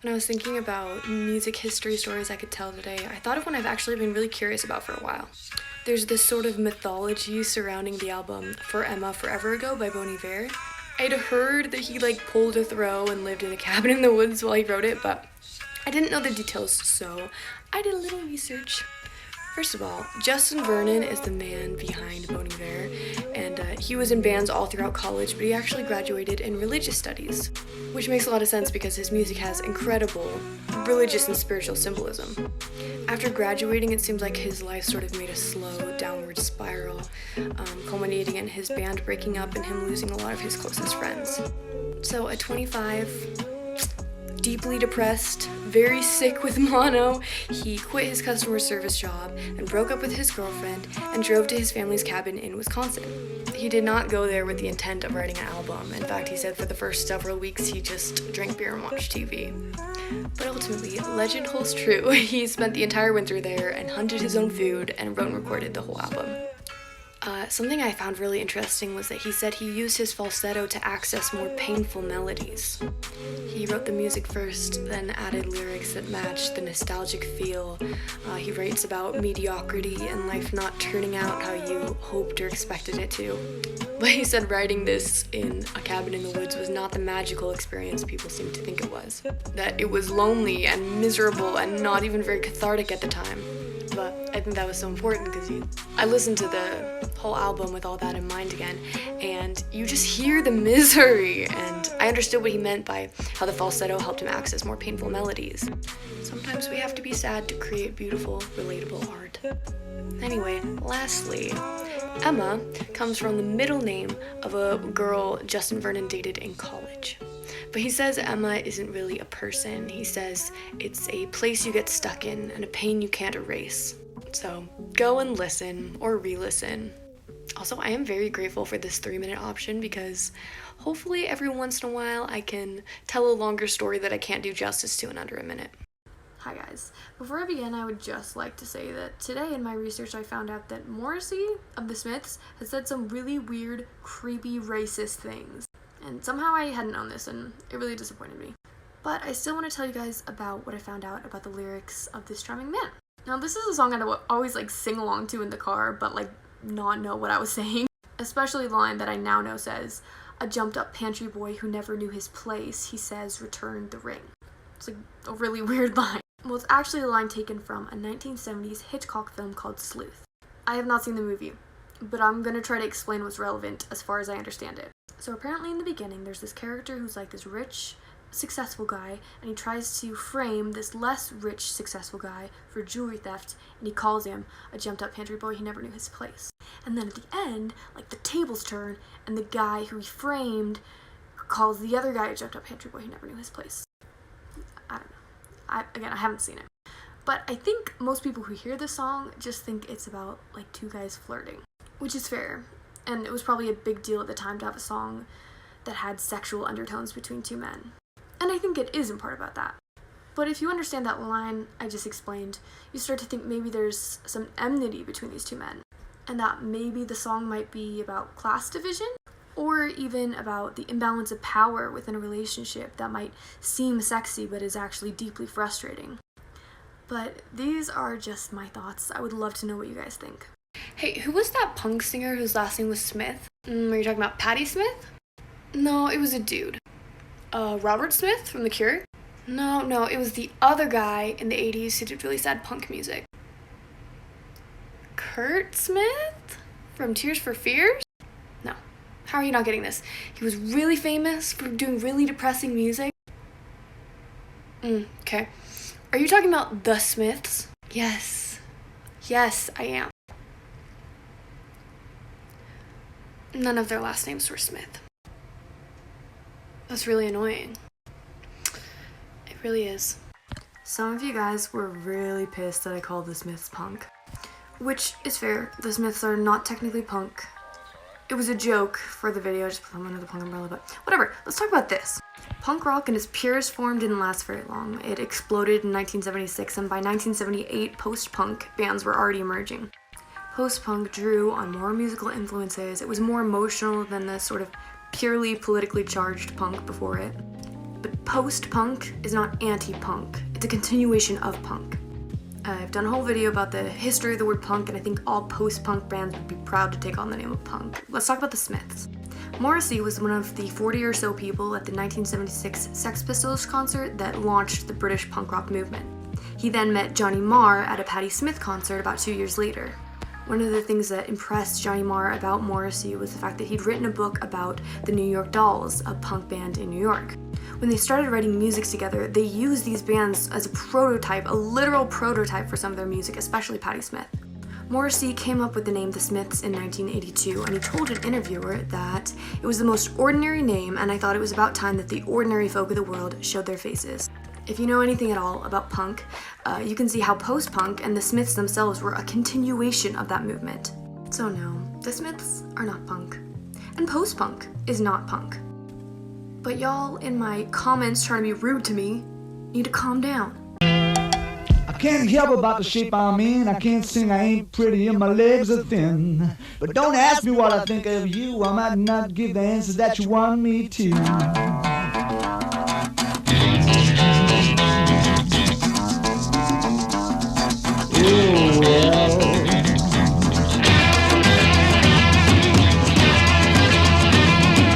When I was thinking about music history stories I could tell today, I thought of one I've actually been really curious about for a while. There's this sort of mythology surrounding the album For Emma Forever Ago by Bon Iver. I'd heard that he pulled a throw and lived in a cabin in the woods while he wrote it, but I didn't know the details, so I did a little research. First of all, Justin Vernon is the man behind Bon Iver, and he was in bands all throughout college, but he actually graduated in religious studies, which makes a lot of sense because his music has incredible religious and spiritual symbolism. After graduating, it seems like his life sort of made a slow downward spiral, culminating in his band breaking up and him losing a lot of his closest friends. So at 25, deeply depressed, very sick with mono, he quit his customer service job and broke up with his girlfriend and drove to his family's cabin in Wisconsin. He did not go there with the intent of writing an album. In fact, he said for the first several weeks he just drank beer and watched TV. But ultimately, legend holds true. He spent the entire winter there and hunted his own food and wrote and recorded the whole album. Something I found really interesting was that he said he used his falsetto to access more painful melodies. He wrote the music first, then added lyrics that matched the nostalgic feel. He writes about mediocrity and life not turning out how you hoped or expected it to. But he said writing this in a cabin in the woods was not the magical experience people seem to think it was. That it was lonely and miserable and not even very cathartic at the time. But I think that was so important because I listened to the whole album with all that in mind again, and you just hear the misery, and I understood what he meant by how the falsetto helped him access more painful melodies. Sometimes we have to be sad to create beautiful, relatable art. Anyway, lastly, Emma comes from the middle name of a girl Justin Vernon dated in college. But he says Emma isn't really a person. He says it's a place you get stuck in and a pain you can't erase. So go and listen or re-listen. Also, I am very grateful for this 3-minute option because hopefully every once in a while I can tell a longer story that I can't do justice to in under a minute. Hi guys. Before I begin, I would just like to say that today in my research I found out that Morrissey of the Smiths has said some really weird, creepy, racist things. And somehow I hadn't known this, and it really disappointed me. But I still want to tell you guys about what I found out about the lyrics of this charming man. Now, this is a song I'd always sing along to in the car, but not know what I was saying. Especially the line that I now know says, "A jumped up pantry boy who never knew his place, he says returned the ring." It's a really weird line. Well, it's actually a line taken from a 1970s Hitchcock film called Sleuth. I have not seen the movie, but I'm gonna try to explain what's relevant as far as I understand it. So apparently in the beginning, there's this character who's this rich, successful guy, and he tries to frame this less rich, successful guy for jewelry theft, and he calls him a jumped-up pantry boy who never knew his place. And then at the end, the tables turn, and the guy who he framed calls the other guy a jumped-up pantry boy who never knew his place. I don't know. I haven't seen it. But I think most people who hear this song just think it's about, two guys flirting, which is fair. And it was probably a big deal at the time to have a song that had sexual undertones between two men. And I think it is in part about that. But if you understand that line I just explained, you start to think maybe there's some enmity between these two men. And that maybe the song might be about class division, or even about the imbalance of power within a relationship that might seem sexy but is actually deeply frustrating. But these are just my thoughts. I would love to know what you guys think. Hey, who was that punk singer whose last name was Smith? Are you talking about Patti Smith? No, it was a dude. Robert Smith from The Cure? No, it was the other guy in the 80s who did really sad punk music. Kurt Smith? From Tears for Fears? No. How are you not getting this? He was really famous for doing really depressing music. Okay. Are you talking about The Smiths? Yes, I am. None of their last names were Smith. That's really annoying. It really is. Some of you guys were really pissed that I called the Smiths punk. Which is fair. The Smiths are not technically punk. It was a joke for the video, I just put them under the punk umbrella, but whatever. Let's talk about this. Punk rock in its purest form didn't last very long. It exploded in 1976, and by 1978, post-punk bands were already emerging. Post-punk drew on more musical influences. It was more emotional than the sort of purely politically charged punk before it. But post-punk is not anti-punk. It's a continuation of punk. I've done a whole video about the history of the word punk, and I think all post-punk bands would be proud to take on the name of punk. Let's talk about the Smiths. Morrissey was one of the 40 or so people at the 1976 Sex Pistols concert that launched the British punk rock movement. He then met Johnny Marr at a Patti Smith concert about 2 years later. One of the things that impressed Johnny Marr about Morrissey was the fact that he'd written a book about the New York Dolls, a punk band in New York. When they started writing music together, they used these bands as a prototype, a literal prototype for some of their music, especially Patti Smith. Morrissey came up with the name The Smiths in 1982, and he told an interviewer that it was the most ordinary name, and I thought it was about time that the ordinary folk of the world showed their faces. If you know anything at all about punk, you can see how post-punk and the Smiths themselves were a continuation of that movement. So no, the Smiths are not punk, and post-punk is not punk. But y'all in my comments trying to be rude to me need to calm down. I can't help about the shape I'm in. I can't sing, I ain't pretty, and my legs are thin. But don't ask me what I think of you. I might not give the answers that you want me to.